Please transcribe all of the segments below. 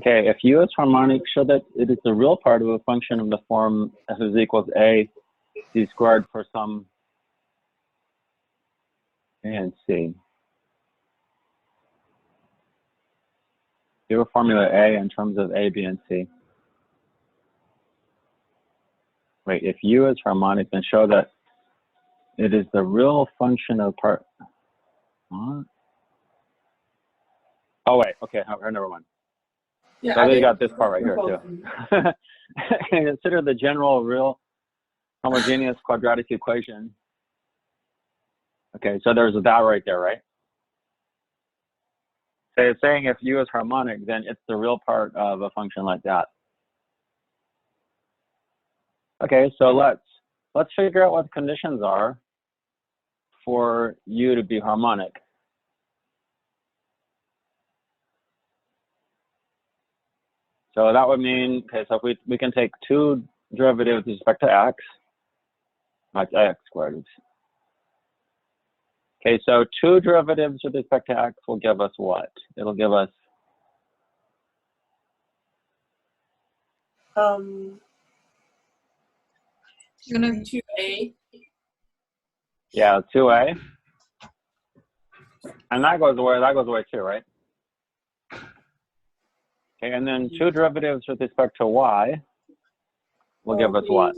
Okay, if U is harmonic, show that it is the real part of a function of the form f is equals a c squared for some a and c. Give a formula A in terms of A, B, and C. Wait, if U is harmonic, then show that it is the real function of part. What? Oh wait, okay, never mind. Yeah, So they got this part right here too. Consider the general real homogeneous quadratic equation. Okay, so there's that right there, right? So it's saying if U is harmonic, then it's the real part of a function like that. Okay, so let's figure out what the conditions are for U to be harmonic. So that would mean, okay, so if we can take two derivatives with respect to x, that's x squared. Okay, so two derivatives with respect to x will give us what? It'll give us gonna 2a. yeah, 2a. And that goes away too, right? Okay, and then two derivatives with respect to y will give us what?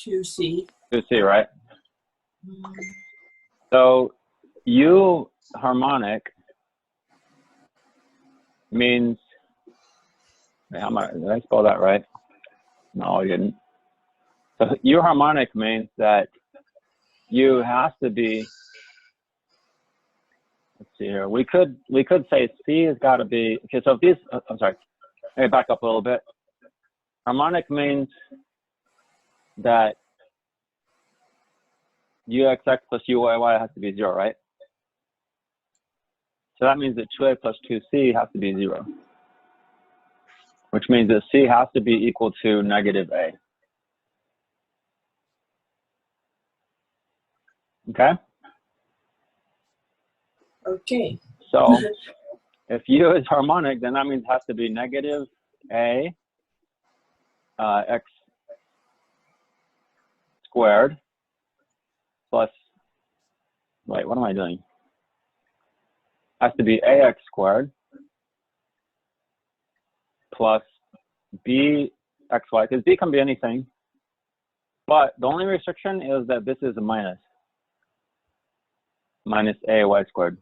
2c. 2c, right? So U harmonic means, did I spell that right? No, I didn't. So U harmonic means that U has to be, let's see here, we could say C has got to be, okay, so if these, I'm sorry, let me back up a little bit. Harmonic means that UXX plus UYY has to be 0, right? So that means that 2a plus 2c has to be 0, which means that c has to be equal to negative a. Okay? Okay. So if U is harmonic, then that means it has to be negative a x squared plus, wait, what am I doing? Has to be ax squared plus bxy, because b can be anything, but the only restriction is that this is a minus ay squared.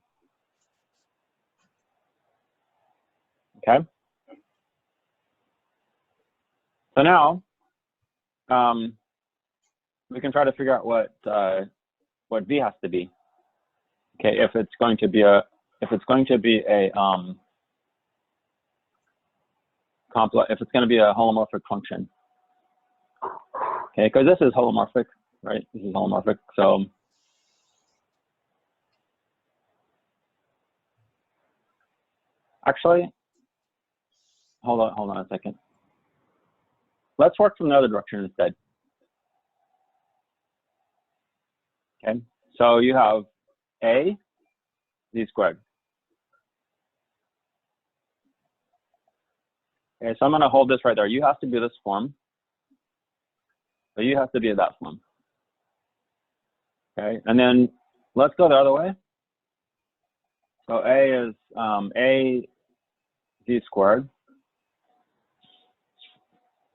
Okay? So now, we can try to figure out what v has to be. Okay, if it's going to be a holomorphic function. Okay, because this is holomorphic, right? This is holomorphic. So actually, hold on a second. Let's work from the other direction instead. Okay, so you have a z squared. Okay, so I'm going to hold this right there. U has to be this form. So U has to be that form. Okay, and then let's go the other way. So A is a z squared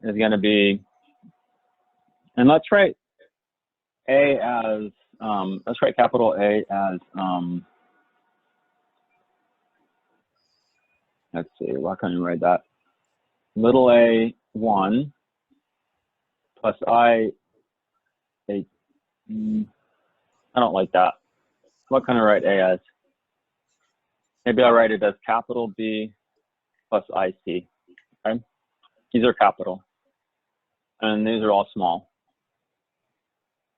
is going to be, and let's write A as, let's write capital A as, let's see, why can't you write that? Little a1 plus I don't like that. What can I write A as? Maybe I'll write it as capital B plus IC, okay? These are capital, and these are all small.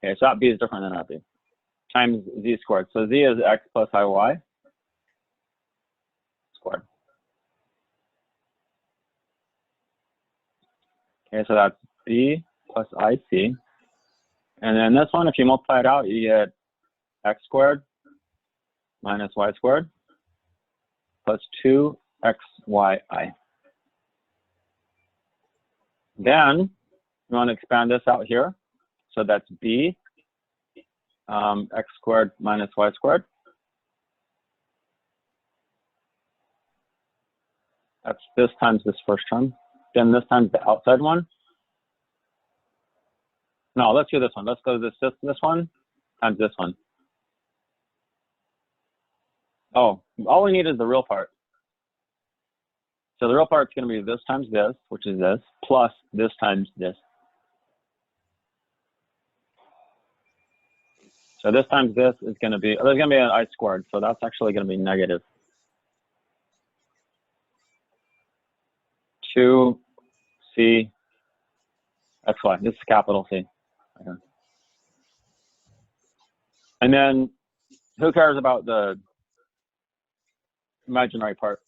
Okay, so that B is different than that B, times Z squared. So Z is X plus IY squared. Okay, so that's B plus IC. And then this one, if you multiply it out, you get X squared minus Y squared plus 2 x, y, I. Then we want to expand this out here. So that's b, x squared minus y squared. That's this times this first term. Then this times the outside one. No, let's do this one. Let's go to this one times this one. Oh, all we need is the real part. So the real part's going to be this times this, which is this, plus this times this. So this times this is going to be, there's going to be an I squared, so that's actually going to be negative 2c xy. This is capital C. Okay. And then who cares about the imaginary part?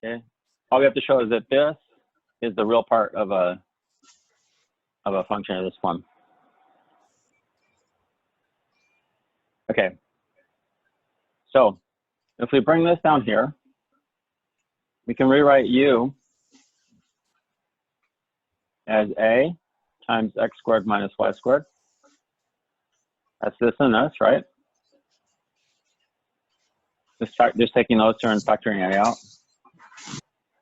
Okay. All we have to show is that this is the real part of a function of this form. Okay. So if we bring this down here, we can rewrite u as a times x squared minus y squared. That's this and this, right? Just taking those two and factoring a out.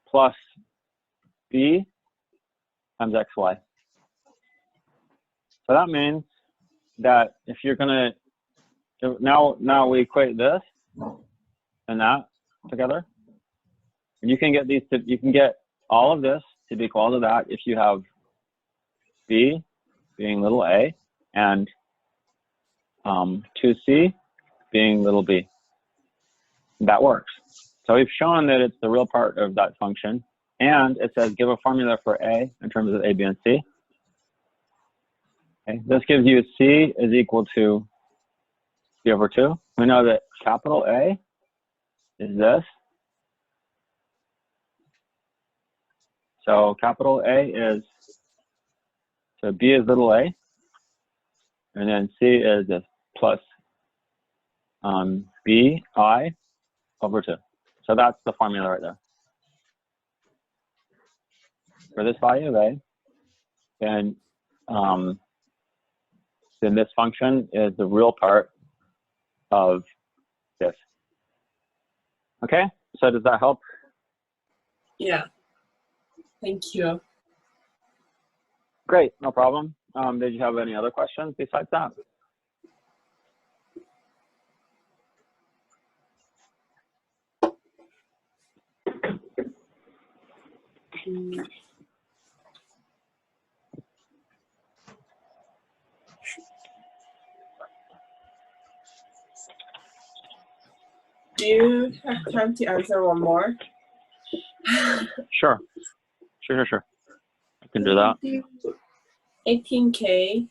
Plus b times xy. So that means that if you're gonna, now we equate this and that together. And you can get these to, you can get all of this to be equal to that if you have b being little a and 2c being little b. That works. So we've shown that it's the real part of that function, and it says give a formula for a in terms of a, b, and c. Okay. This gives you c is equal to b over 2. We know that capital A is this. So capital A is, so b is little a, and then c is this plus bi over 2. So that's the formula right there. For this value of a, then this function is the real part of this. Okay, so does that help? Yeah. Thank you. Great, no problem. Did you have any other questions besides that? Do you have time to answer one more? Sure. I can do that. 18K.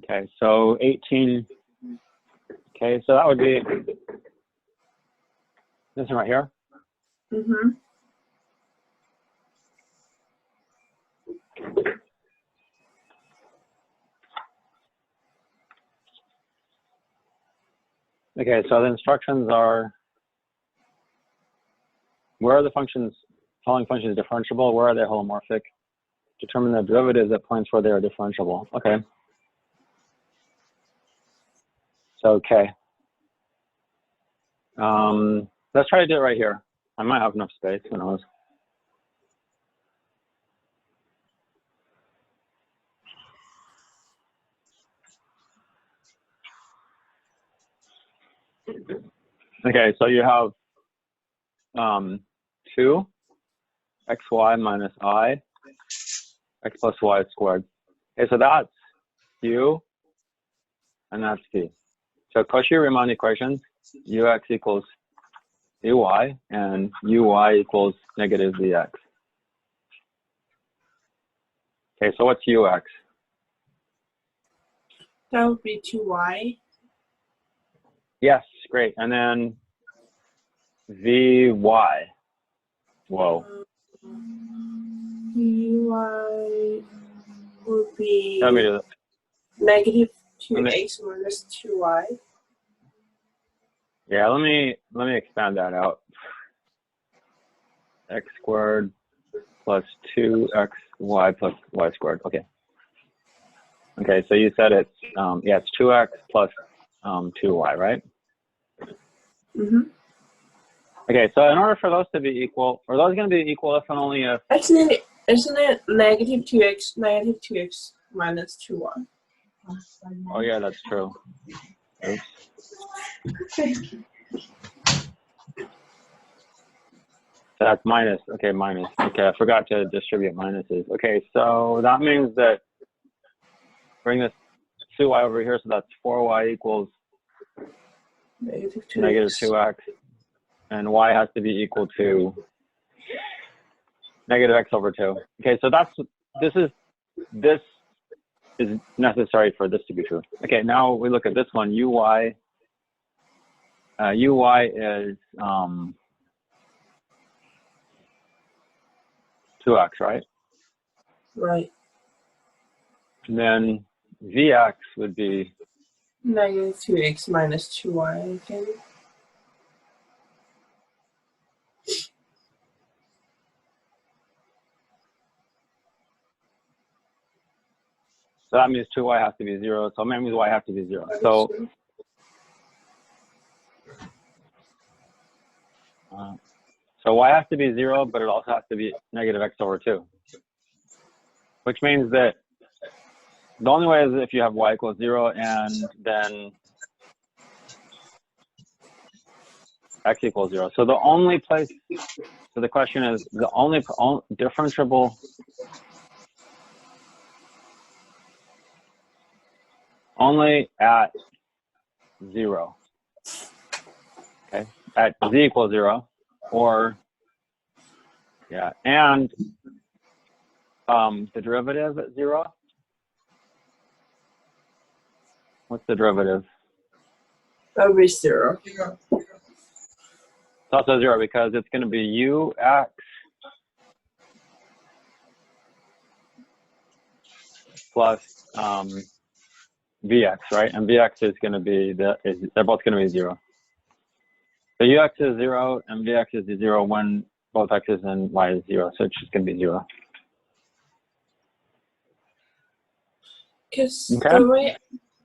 Okay, so 18. Okay, so that would be this one right here. Mm-hmm. Okay, so the instructions are, where are the functions, following functions differentiable? Where are they holomorphic? Determine the derivatives at points where they are differentiable. Okay. So, okay. Let's try to do it right here. I might have enough space, who knows. Okay, so you have 2 xy minus I x plus y squared. Okay, so that's u and that's v. So Cauchy-Riemann equations, ux equals uy and uy equals negative vx. Okay, so what's ux? That would be 2y. Yes, great. And then vy. Whoa. Vy. would be Let me do that. negative Let me- 2x minus 2y. Yeah, let me expand that out. X squared plus 2xy plus y squared. Okay. Okay, so you said it's yeah, it's 2x plus 2y, right? Mm-hmm. Okay, so in order for those to be equal, are those going to be equal if and only if? Isn't it negative 2x minus 2y? Oh yeah, that's true. Oops. That's minus. Okay, minus. Okay, I forgot to distribute minuses. Okay, so that means that bring this 2y over here, so that's 4y equals Negative 2x. negative 2x, and y has to be equal to negative x over 2. Okay, so this is necessary for this to be true. Okay, now we look at this one. Uy is 2x, right? Right. And then vx would be Negative 2x minus 2y again. so that means 2y has to be 0. So that means y has to be 0. So so y has to be 0, but it also has to be negative x over 2, which means that the only way is if you have y equals 0 and then x equals 0. So the only place, so the question is the only differentiable only at 0. Okay, at z equals 0, or yeah, and the derivative at 0. What's the derivative? That would be 0. It's also 0 because it's going to be ux plus vx, right? And vx is going to be they're both going to be 0. So ux is 0 and vx is 0 when both x's and y is 0. So it's just going to be 0. Because Okay. the way